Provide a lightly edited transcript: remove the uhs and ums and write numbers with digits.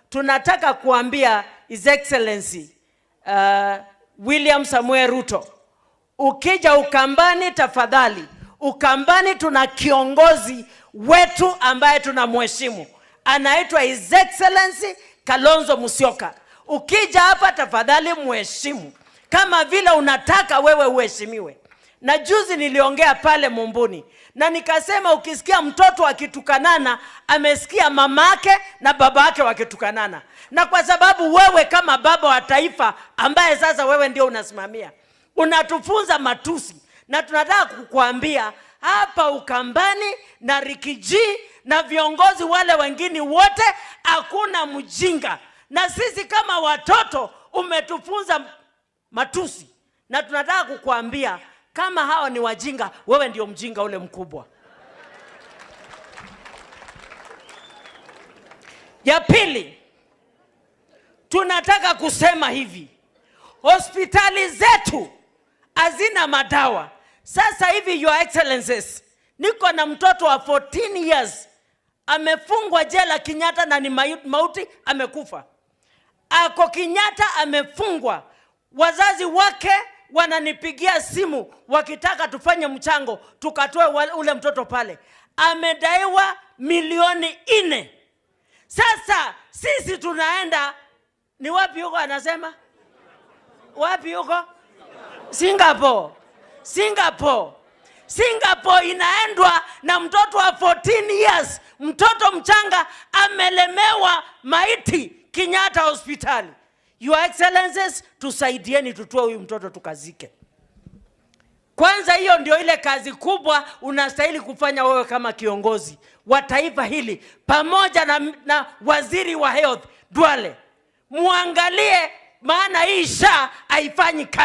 tunataka kuambia His Excellency William Samuel Ruto, ukija Ukambani tafadhali, Ukambani tuna kiongozi wetu ambaye tunamheshimu, anaitwa His Excellency Kalonzo Musyoka. Ukija hapa tafadhali mheshimu kama vile unataka wewe uheshimiwe. Na juzi niliongea pale Mumbuni na nikasema ukisikia mtoto akitukanana amesikia mamake na babake wakitukanana. Na kwa sababu wewe kama baba wa taifa ambaye sasa wewe ndio unasimamia, unatufunza matusi, na tunataka kukuambia hapa Ukambani na Rikiji na viongozi wale wengine wote hakuna mjinga. Na sisi kama watoto umetufunza matusi, na tunataka kukuambia kama hawa ni wajinga, wewe ndio mjinga ule mkubwa. Ya pili, tunataka kusema hivi, hospitali zetu hazina madawa. Sasa hivi Your Excellencies, niko na mtoto wa 14 years amefungwa jela Kenyatta na ni mauti, amekufa. Ako Kenyatta amefungwa, wazazi wake wananipigia simu wakitaka tufanye mchango tukatoe ule mtoto pale. Amedaiwa milioni 4. Sasa sisi tunaenda ni wapi huko anasema? Wapi huko? Singapore. Singapore inaendwa na mtoto wa 14 years. Mtoto mchanga amelemewa maiti Kenyatta hospitali. Your Excellencies, tusaidieni tutoe huyu mtoto tukazike. Kwanza hiyo ndio ile kazi kubwa unastahili kufanya wewe kama kiongozi wa taifa hili pamoja na waziri wa health Duale. Muangalie, maana hii SHA haifanyi kazi.